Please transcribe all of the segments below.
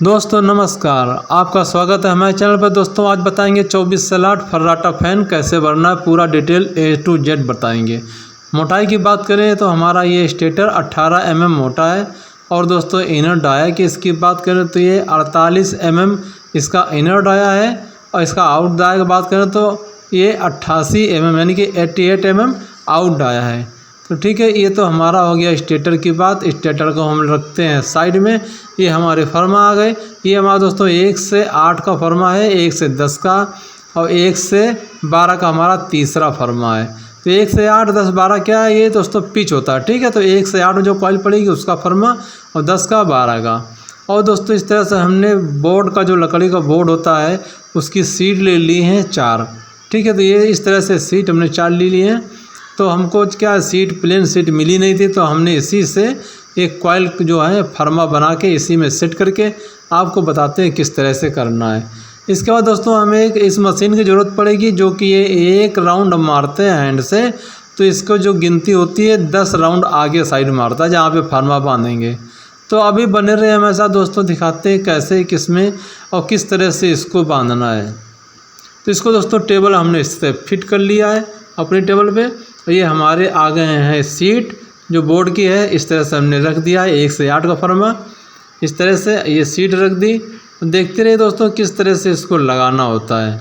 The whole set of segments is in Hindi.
दोस्तों नमस्कार, आपका स्वागत है हमारे चैनल पर। दोस्तों आज बताएंगे 2460 फर्राटा फ़ैन कैसे भरना है, पूरा डिटेल A to Z बताएंगे। मोटाई की बात करें तो हमारा ये स्टेटर 18 mm मोटा है और दोस्तों इनर डाया की इसकी बात करें तो ये 48 mm इसका इनर डाया है और इसका आउट डाया की बात करें तो ये 88 mm यानी कि 88 mm आउट डाया है। तो ठीक है, ये तो हमारा हो गया स्टेटर की बात। स्टेटर को हम रखते हैं साइड में। ये हमारे फर्मा आ गए। ये हमारा दोस्तों 1 से 8 का फर्मा है, 1 से 10 का और 1 से 12 का हमारा तीसरा फर्मा है। तो 1 से 8, 10, 12 क्या है, ये दोस्तों पिच होता है। ठीक है, तो 1 से 8 में जो कॉइल पड़ेगी उसका फर्मा और 10 का 12 का। और दोस्तों इस तरह से हमने बोर्ड का जो लकड़ी का बोर्ड होता है उसकी सीट ले ली है 4। ठीक है, तो ये इस तरह से सीट हमने 4 ले ली है। तो हमको क्या सीट प्लेन सीट मिली नहीं थी, तो हमने इसी से एक कॉइल जो है फर्मा बना के इसी में सेट करके आपको बताते हैं किस तरह से करना है। इसके बाद दोस्तों हमें एक इस मशीन की ज़रूरत पड़ेगी जो कि ये एक राउंड मारते हैं हैंड से। तो इसको जो गिनती होती है 10 राउंड आगे साइड मारता है जहाँ पे फर्मा बांधेंगे। तो अभी बने रहे हमारे साथ दोस्तों, दिखाते हैं कैसे किसमें और किस तरह से इसको बांधना है। तो इसको दोस्तों टेबल हमने इससे फिट कर लिया है अपनी टेबल पे। तो ये हमारे आ गए हैं सीट जो बोर्ड की है, इस तरह से हमने रख दिया है 1 से 8 का फर्मा। इस तरह से ये सीट रख दी। देखते रहिए दोस्तों किस तरह से इसको लगाना होता है।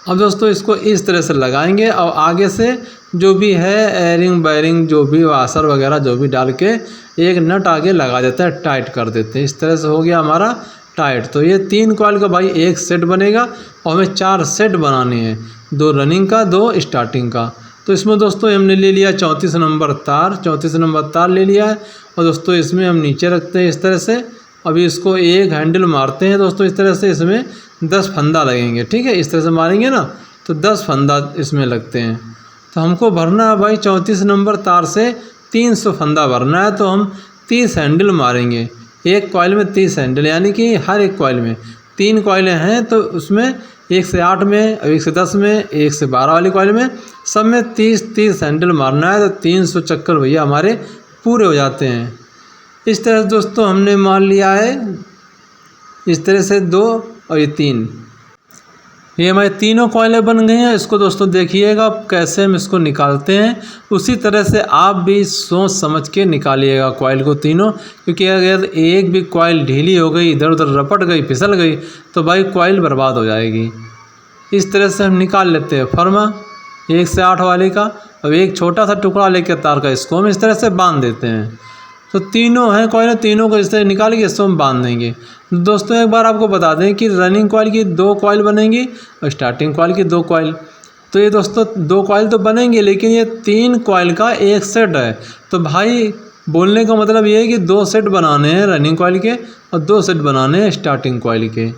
अब दोस्तों इसको इस तरह से लगाएंगे और आगे से जो भी है एयरिंग बैरिंग जो भी वाशर वगैरह जो भी डाल के एक नट आगे लगा देते हैं, टाइट कर देते हैं। इस तरह से हो गया हमारा टाइट। तो ये 3 कॉइल का भाई एक सेट बनेगा और हमें 4 सेट बनाने हैं, 2 रनिंग का 2 स्टार्टिंग का। तो इसमें दोस्तों हमने ले लिया 34 नंबर तार, 34 नंबर तार ले लिया है। और दोस्तों इसमें हम नीचे रखते हैं इस तरह से। अभी इसको एक हैंडल मारते हैं दोस्तों इस तरह से, इसमें 10 फंदा लगेंगे। ठीक है, इस तरह से मारेंगे ना तो 10 फंदा इसमें लगते हैं। तो हमको भरना है भाई 34 नंबर तार से 300 फंदा भरना है। तो हम 30 हैंडल मारेंगे, एक कॉइल में 30 हैंडल, यानी कि हर एक कॉइल में 3 कॉइलें हैं। तो उसमें 1 से 8 में, 1 से 10 में, 1 से 12 वाली कॉइल में सब में 30 हैंडल मारना है। तो 300 चक्कर भैया हमारे पूरे हो जाते हैं। इस तरह से दोस्तों हमने मार लिया है इस तरह से 2 और ये 3, ये हमारे तीनों कॉइलें बन गई हैं। इसको दोस्तों देखिएगा कैसे हम इसको निकालते हैं, उसी तरह से आप भी सोच समझ के निकालिएगा कॉइल को तीनों। क्योंकि अगर एक भी कॉइल ढीली हो गई, इधर उधर रपट गई, फिसल गई तो भाई कॉइल बर्बाद हो जाएगी। इस तरह से हम निकाल लेते हैं फर्मा 1 से 8 वाले का। अब एक छोटा सा टुकड़ा लेकर तार का इसको हम इस तरह से बांध देते हैं। तो तीनों हैं कॉइल, तीनों को इस तरह निकाल के इसको हम बांध देंगे। दोस्तों एक बार आपको बता दें कि रनिंग कॉइल की 2 कॉइल बनेंगी और स्टार्टिंग कॉइल की 2 कॉइल। तो ये दोस्तों 2 कॉइल तो बनेंगे, लेकिन ये 3 कॉइल का एक सेट है। तो भाई बोलने का मतलब ये है कि 2 सेट बनाने हैं रनिंग कॉइल के और 2 सेट बनाने हैं स्टार्टिंग कॉइल के।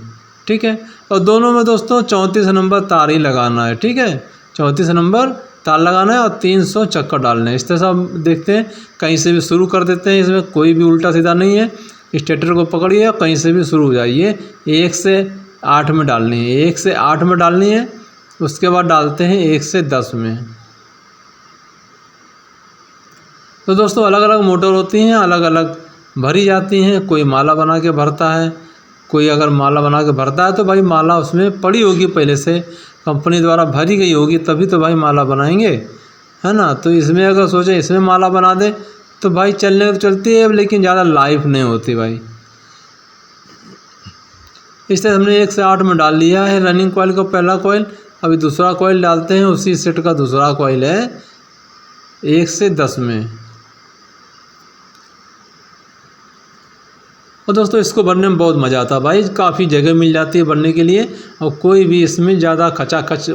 ठीक है, और दोनों में दोस्तों 34 नंबर तार ही लगाना है। ठीक है, 34 नंबर तार लगाना है और 300 चक्कर डालने हैं। इस तरह से हम देखते हैं, कहीं से भी शुरू कर देते हैं। इसमें कोई भी उल्टा सीधा नहीं है। स्टेटर को पकड़िए, कहीं से भी शुरू हो जाइए। 1 से 8 में डालनी है, 1 से 8 में डालनी है। उसके बाद डालते हैं 1 से 10 में। तो दोस्तों अलग अलग मोटर होती हैं, अलग अलग भरी जाती हैं। कोई माला बना के भरता है, कोई अगर माला बना के भरता है तो भाई माला उसमें पड़ी होगी पहले से, कंपनी द्वारा भरी गई होगी, तभी तो भाई माला बनाएंगे, है ना। तो इसमें अगर सोचें इसमें माला बना दें तो भाई चलने तो चलती है, लेकिन ज़्यादा लाइफ नहीं होती भाई। इस तरह हमने 1 से 8 में डाल लिया है रनिंग कॉइल को पहला कॉइल। अभी दूसरा कॉइल डालते हैं, उसी सेट का दूसरा कॉइल है 1 से 10 में। और दोस्तों इसको भरने में बहुत मज़ा आता है भाई, काफ़ी जगह मिल जाती है भरने के लिए और कोई भी इसमें ज़्यादा खचाखच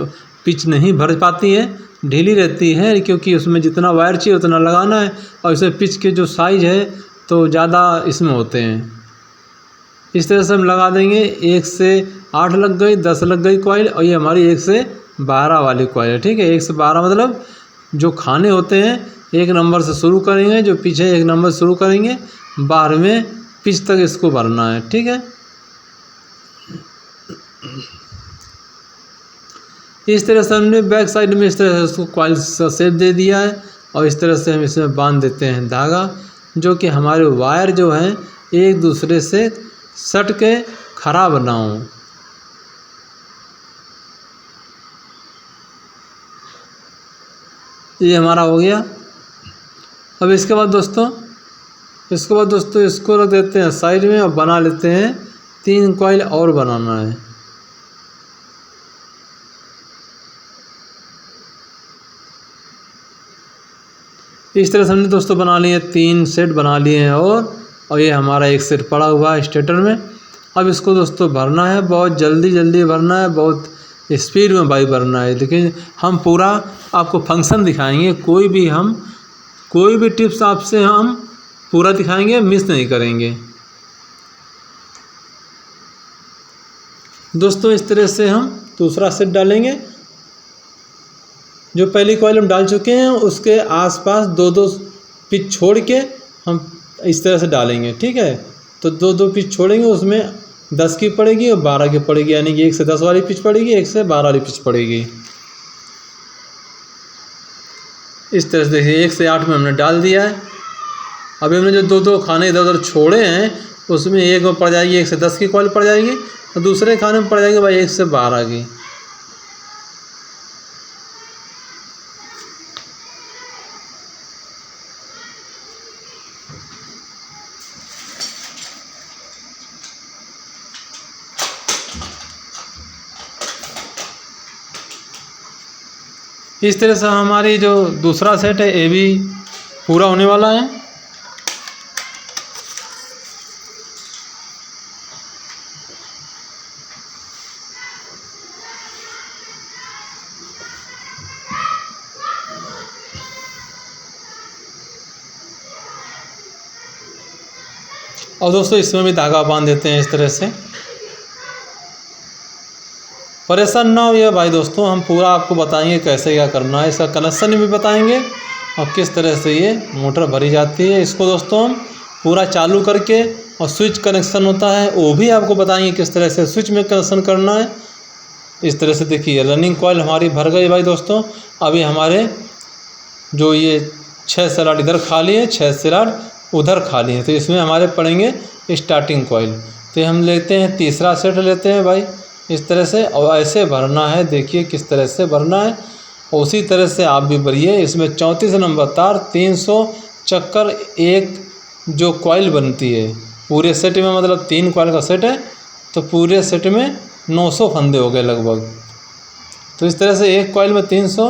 पिच नहीं भर पाती है, ढीली रहती है। क्योंकि उसमें जितना वायर चाहिए उतना लगाना है और इसे पिच के जो साइज़ है तो ज़्यादा इसमें होते हैं। इस तरह से हम लगा देंगे। 1 से 8 लग गई, 10 लग गई कॉइल और ये हमारी 1 से 12 वाली कॉइल है। ठीक है, 1 से 12 मतलब जो खाने होते हैं 1 नंबर से शुरू करेंगे, जो पीछे 1 नंबर शुरू करेंगे, 12वें पिच तक इसको भरना है। ठीक है, इस तरह से हमने बैक साइड में इस तरह से उसको कॉइल का शेप दे दिया है और इस तरह से हम इसमें बांध देते हैं धागा, जो कि हमारे वायर जो हैं एक दूसरे से सट के खराब ना हो। ये हमारा हो गया। अब इसके बाद दोस्तों इसको रख देते हैं साइड में और बना लेते हैं 3 कॉइल और बनाना है। इस तरह से हमने दोस्तों बना लिए 3 सेट बना लिए हैं और ये हमारा एक सेट पड़ा हुआ है स्टेटर में। अब इसको दोस्तों भरना है, बहुत जल्दी भरना है, बहुत स्पीड में भाई भरना है। लेकिन हम पूरा आपको फंक्शन दिखाएंगे, कोई भी टिप्स आपसे हम पूरा दिखाएंगे, मिस नहीं करेंगे दोस्तों। इस तरह से हम दूसरा सेट डालेंगे। जो पहली कॉइल हम डाल चुके हैं उसके आसपास 2-2 पिच छोड़ के हम इस तरह से डालेंगे, ठीक है। तो 2-2 पिच छोड़ेंगे, उसमें 10 की पड़ेगी और 12 की पड़ेगी, यानी कि 1 से 10 वाली पिच पड़ेगी, 1 से 12 वाली पिच पड़ेगी। इस तरह से देखिए 1 से 8 में हमने डाल दिया है। अभी हमने जो 2-2 खाने इधर उधर छोड़े हैं उसमें एक में पड़ जाएगी 1 से 10 की कॉइल पड़ जाएगी और दूसरे खाने में पड़ जाएगी भाई 1 से 12 की। इस तरह से हमारी जो दूसरा सेट है ये भी पूरा होने वाला है। और दोस्तों इसमें भी धागा बांध देते हैं इस तरह से। परेशान ना हो ये भाई दोस्तों, हम पूरा आपको बताएंगे कैसे क्या करना है, इसका कनेक्शन भी बताएंगे और किस तरह से ये मोटर भरी जाती है। इसको दोस्तों हम पूरा चालू करके और स्विच कनेक्शन होता है वो भी आपको बताएंगे किस तरह से स्विच में कनेक्शन करना है। इस तरह से देखिए रनिंग कॉइल हमारी भर गई भाई दोस्तों। अभी हमारे जो ये 6 स्लॉट इधर खाली है, 6 स्लॉट उधर खाली है, तो इसमें हमारे पड़ेंगे स्टार्टिंग कॉइल। तो हम लेते हैं तीसरा सेट लेते हैं भाई इस तरह से, और ऐसे भरना है। देखिए किस तरह से भरना है, उसी तरह से आप भी भरिए। इसमें 34 नंबर तार, 300 चक्कर एक जो कॉइल बनती है पूरे सेट में, मतलब 3 कॉइल का सेट है तो पूरे सेट में 900 फंदे हो गए लगभग। तो इस तरह से एक कॉइल में 300,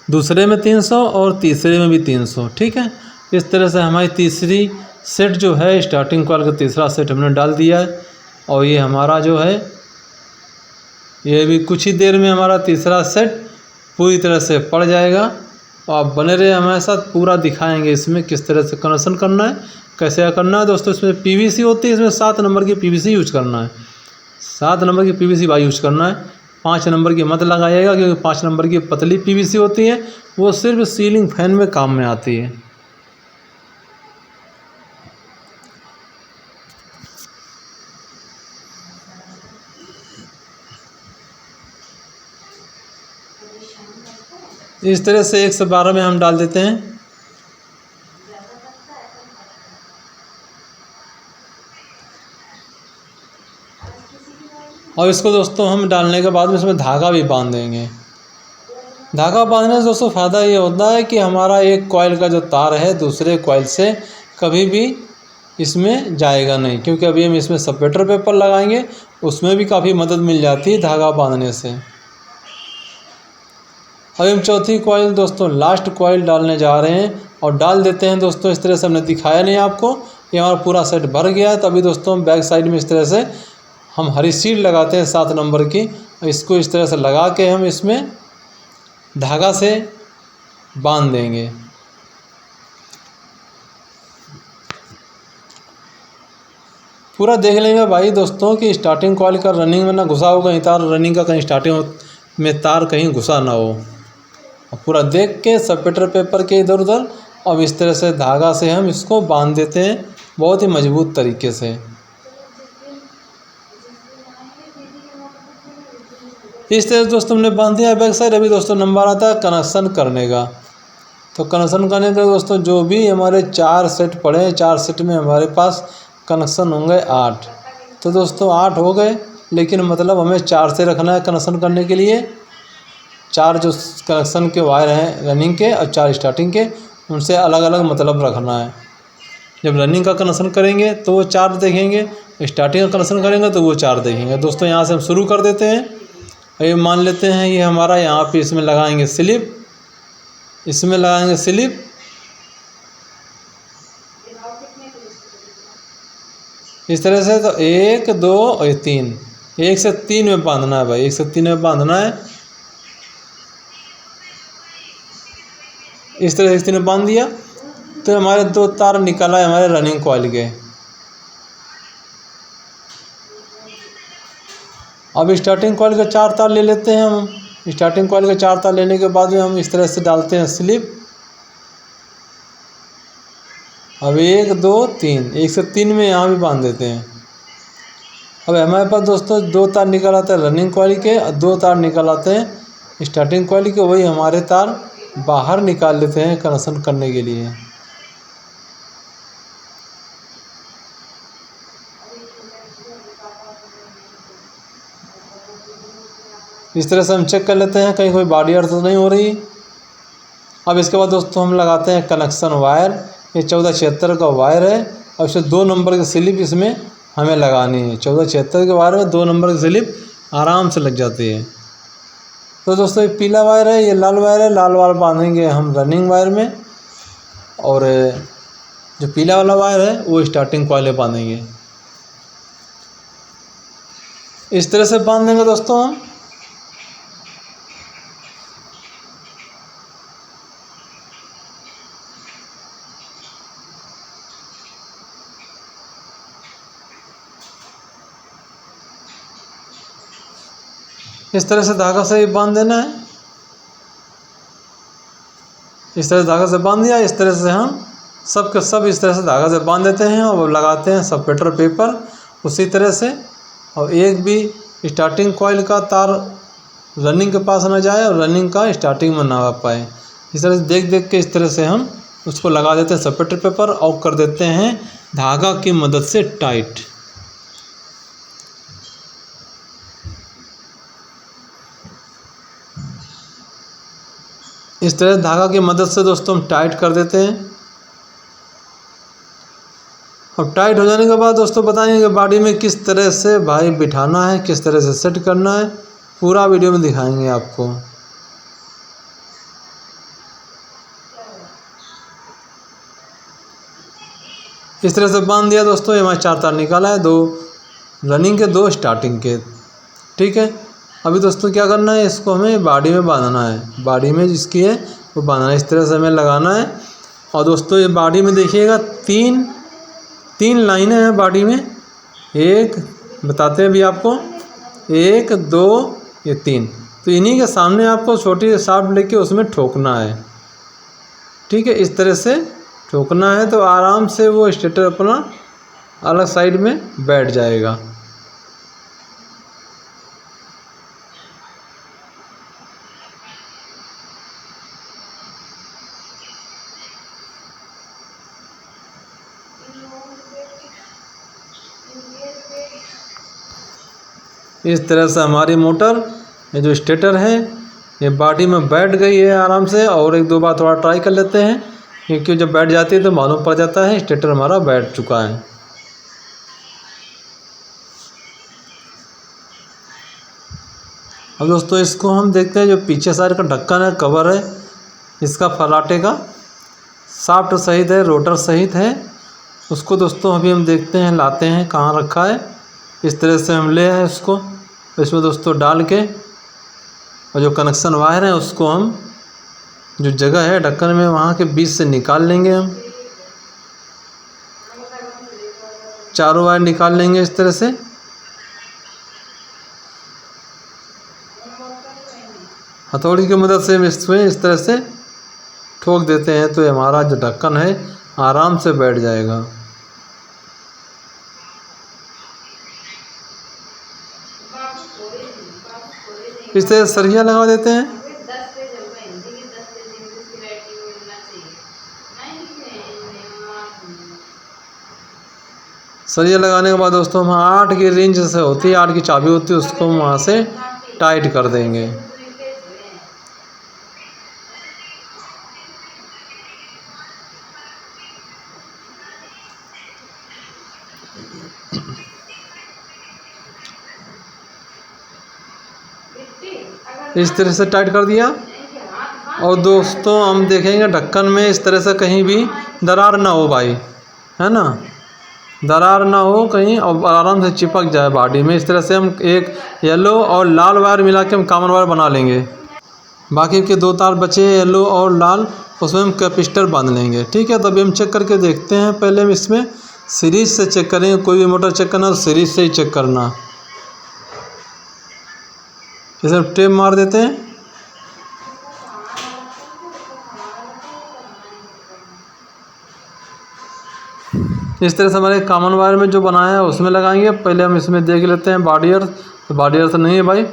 दूसरे में 300 और तीसरे में भी 300, ठीक है। इस तरह से हमारी तीसरी सेट जो है स्टार्टिंग कॉइल का तीसरा सेट हमने डाल दिया है और ये हमारा जो है ये भी कुछ ही देर में हमारा तीसरा सेट पूरी तरह से पड़ जाएगा। और आप बने रहे हमारे साथ, पूरा दिखाएंगे इसमें किस तरह से कनेक्शन करना है, कैसे करना है दोस्तों। इसमें पीवीसी होती है, इसमें 7 नंबर की पीवीसी यूज करना है, 7 नंबर की पीवीसी भाई यूज करना है। 5 नंबर की मत लगाइएगा क्योंकि 5 नंबर की पतली पीवीसी होती है, वो सिर्फ सीलिंग फैन में काम में आती है। इस तरह से 1 से 12 में हम डाल देते हैं। और इसको दोस्तों हम डालने के बाद में इसमें धागा भी बांध देंगे। धागा बांधने से दोस्तों फ़ायदा ये होता है कि हमारा एक कॉइल का जो तार है दूसरे कॉइल से कभी भी इसमें जाएगा नहीं, क्योंकि अभी हम इसमें सपरेटर पेपर लगाएंगे, उसमें भी काफ़ी मदद मिल जाती है धागा बांधने से। अभी हम चौथी कॉइल दोस्तों लास्ट कॉइल डालने जा रहे हैं और डाल देते हैं दोस्तों। इस तरह से हमने दिखाया नहीं आपको, ये हमारा पूरा सेट भर गया है। तभी दोस्तों हम बैक साइड में इस तरह से हम हरी सीट लगाते हैं 7 नंबर की, इसको इस तरह से लगा के हम इसमें धागा से बांध देंगे। पूरा देख लेंगे भाई दोस्तों कि स्टार्टिंग कॉइल का रनिंग में ना घुसा हो, कहीं तार रनिंग का कहीं स्टार्टिंग में तार कहीं घुसा ना हो। पूरा देख के सपरेटर पेपर के इधर उधर अब इस तरह से धागा से हम इसको बांध देते हैं बहुत ही मजबूत तरीके से। इस तरह से दोस्तों हमने बांध दिया बैक साइड। अभी दोस्तों नंबर आता है कनेक्शन करने का। तो कनेक्शन करने का दोस्तों जो भी हमारे 4 सेट पड़े हैं, 4 सेट में हमारे पास कनेक्शन होंगे 8। तो दोस्तों 8 हो गए, लेकिन मतलब हमें 4 से रखना है कनेक्शन करने के लिए। 4 जो कनेक्शन के वायर हैं रनिंग के और 4 स्टार्टिंग के, उनसे अलग अलग मतलब रखना है। जब रनिंग का कनेक्शन करेंगे तो वो 4 देखेंगे, स्टार्टिंग का कनेक्शन करेंगे तो वो 4 देखेंगे। दोस्तों यहाँ से हम शुरू कर देते हैं। ये मान लेते हैं ये हमारा यहाँ पे इसमें लगाएंगे स्लिप, इसमें लगाएंगे स्लिप। इस तरह से तो 1 2 और 3, 1 से 3 में बांधना है भाई, 1 से 3 में बांधना है। इस तरह से 3 में बांध दिया तो हमारे 2 तार निकला है हमारे रनिंग कॉइल के। अब स्टार्टिंग कॉइल के 4 तार ले लेते हैं हम। स्टार्टिंग कॉइल के 4 तार लेने के बाद में हम इस तरह से डालते हैं स्लिप। अब 1 2 3, 1 से 3 में यहाँ भी बांध देते हैं। अब हमारे पास दोस्तों 2 तार निकल आते हैं रनिंग कॉइल के और 2 तार निकल आते हैं स्टार्टिंग कॉइल के। वही हमारे तार बाहर निकाल लेते हैं कनेक्शन करने के लिए। इस तरह से हम चेक कर लेते हैं कहीं कोई बॉडी अर्थ तो नहीं हो रही। अब इसके बाद दोस्तों हम लगाते हैं कनेक्शन वायर। ये 1476 का वायर है और इसमें 2 नंबर की स्लिप इसमें हमें लगानी है। 1476 के वायर में 2 नंबर की स्लिप आराम से लग जाती है। तो दोस्तों ये पीला वायर है, ये लाल वायर है। लाल वायर बांधेंगे हम रनिंग वायर में, और जो पीला वाला वायर है वो स्टार्टिंग कॉइल में बांधेंगे। इस तरह से बांध देंगे दोस्तों हम। इस तरह से धागा से बांध देना है। इस तरह से धागा से बांध दिया। इस तरह से हम सब के सब इस तरह से धागा से बांध देते हैं और लगाते हैं सपरेटर पेपर उसी तरह से। और एक भी स्टार्टिंग कॉइल का तार रनिंग के पास ना जाए और रनिंग का स्टार्टिंग में ना आ पाए। इस तरह से देख देख के इस तरह से हम उसको लगा देते हैं सपरेटर पेपर और कर देते हैं धागा की मदद से टाइट। इस तरह धागा की मदद से दोस्तों हम टाइट कर देते हैं। अब टाइट हो जाने के बाद दोस्तों बताएंगे कि बॉडी में किस तरह से भाई बिठाना है, किस तरह से सेट करना है, पूरा वीडियो में दिखाएंगे आपको। इस तरह से बांध दिया दोस्तों। ये हमारे 4 तार निकाला है, 2 रनिंग के 2 स्टार्टिंग के। ठीक है, अभी दोस्तों क्या करना है, इसको हमें बॉडी में बांधना है। बॉडी में जिसकी है वो बांधना है, इस तरह से हमें लगाना है। और दोस्तों ये बॉडी में देखिएगा 3 लाइनें हैं बॉडी में। एक बताते हैं अभी आपको, 1 2 ये 3। तो इन्हीं के सामने आपको छोटी शाफ्ट लेके उसमें ठोकना है। ठीक है, इस तरह से ठोकना है तो आराम से वो स्टेटर अपना अलग साइड में बैठ जाएगा। इस तरह से हमारी मोटर ये जो स्टेटर है ये बॉडी में बैठ गई है आराम से। और 1-2 बार थोड़ा ट्राई कर लेते हैं, क्योंकि जब बैठ जाती है तो मालूम पड़ जाता है स्टेटर हमारा बैठ चुका है। अब दोस्तों इसको हम देखते हैं, जो पीछे साइड का ढक्कन है, कवर है इसका फराटे का, शाफ्ट सहित है, रोटर सहित है। उसको दोस्तों अभी हम देखते हैं, लाते हैं कहाँ रखा है। इस तरह से हम ले आए उसको, इसमें दोस्तों डाल के, और जो कनेक्शन वायर है उसको हम जो जगह है ढक्कन में वहाँ के बीच से निकाल लेंगे। हम चारों वायर निकाल लेंगे इस तरह से। हथौड़ी की मदद से हम इसमें इस तरह से ठोक देते हैं तो हमारा जो ढक्कन है आराम से बैठ जाएगा। इस तरह सरिया लगा देते हैं। सरिया लगाने के बाद दोस्तों हम 8 की रेंज से होती है, 8 की चाबी होती है, उसको हम वहाँ से टाइट कर देंगे। इस तरह से टाइट कर दिया। और दोस्तों हम देखेंगे ढक्कन में इस तरह से कहीं भी दरार ना हो भाई, है ना, दरार ना हो कहीं, और आराम से चिपक जाए बॉडी में। इस तरह से हम एक येलो और लाल वायर मिला के हम कॉमन वायर बना लेंगे। बाकी के 2 तार बचे येलो और लाल, उसमें हम कैपेसिटर बांध लेंगे। ठीक है, तो अभी हम चेक करके देखते हैं। पहले हम इसमें सीरीज से चेक करेंगे, कोई भी मोटर चेक करना तो सीरीज से ही चेक करना। इसे टेप मार देते हैं। इस तरह से हमारे कॉमन वायर में जो बनाया है उसमें लगाएंगे। पहले हम इसमें देख लेते हैं बॉडी अर्थ, तो बॉडी अर्थ नहीं है भाई।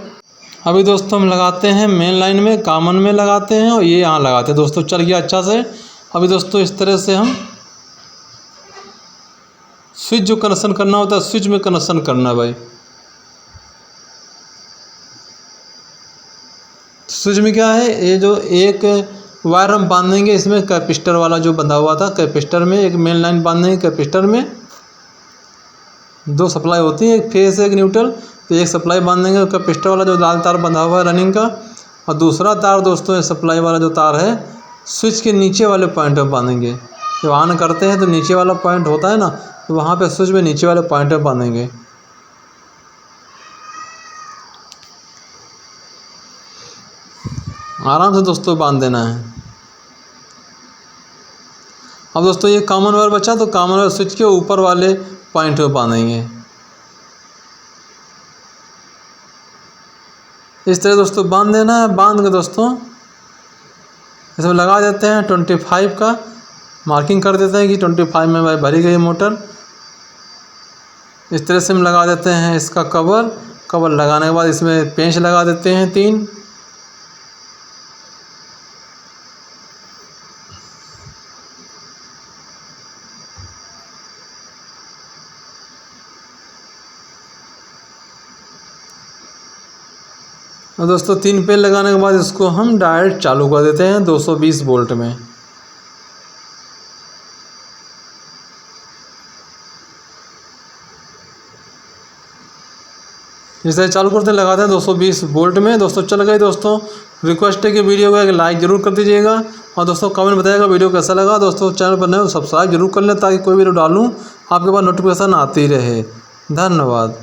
अभी दोस्तों हम लगाते हैं मेन लाइन में, कॉमन में लगाते हैं, और ये यहाँ लगाते हैं। दोस्तों चल गया अच्छा से। अभी दोस्तों इस तरह से हम स्विच जो कनेक्शन करना होता है स्विच में कनेक्शन करना है भाई। स्विच में क्या है, ये जो एक वायर हम बांधेंगे इसमें कैपेसिटर वाला जो बंधा हुआ था, कैपेसिटर में एक मेन लाइन बांधेंगे। कैपेसिटर में 2 सप्लाई होती है, एक फेस एक न्यूट्रल, तो एक सप्लाई बांधेंगे कैपेसिटर वाला जो लाल तार बंधा हुआ है रनिंग का, और दूसरा तार दोस्तों सप्लाई वाला जो तार है स्विच के नीचे वाले पॉइंट पर बांधेंगे। जब ऑन करते हैं तो नीचे वाला पॉइंट होता है ना, तो वहाँ पे स्विच में नीचे वाले पॉइंट पर बांधेंगे। आराम से दोस्तों बांध देना है। अब दोस्तों ये कॉमन वायर बचा, तो कॉमन वायर स्विच के ऊपर वाले पॉइंट पे बांधेंगे। इस तरह दोस्तों बांध देना है। बांध के दोस्तों इसमें लगा देते हैं 25 का मार्किंग कर देते हैं कि 25 में भाई भरी गई मोटर। इस तरह से हम लगा देते हैं इसका कवर लगाने के बाद इसमें पेंच लगा देते हैं 3। और दोस्तों 3 पेन लगाने के बाद इसको हम डायरेक्ट चालू कर देते हैं 220 वोल्ट में। इस तरह चालू करते लगाते हैं 220 वोल्ट में। दोस्तों चल गए। दोस्तों रिक्वेस्ट है कि वीडियो को एक लाइक जरूर कर दीजिएगा, और दोस्तों कमेंट बताइएगा वीडियो कैसा लगा। दोस्तों चैनल पर नए हो सब्सक्राइब जरूर कर लें, ताकि कोई वीडियो डालूँ आपके पास नोटिफिकेशन आती रहे। धन्यवाद।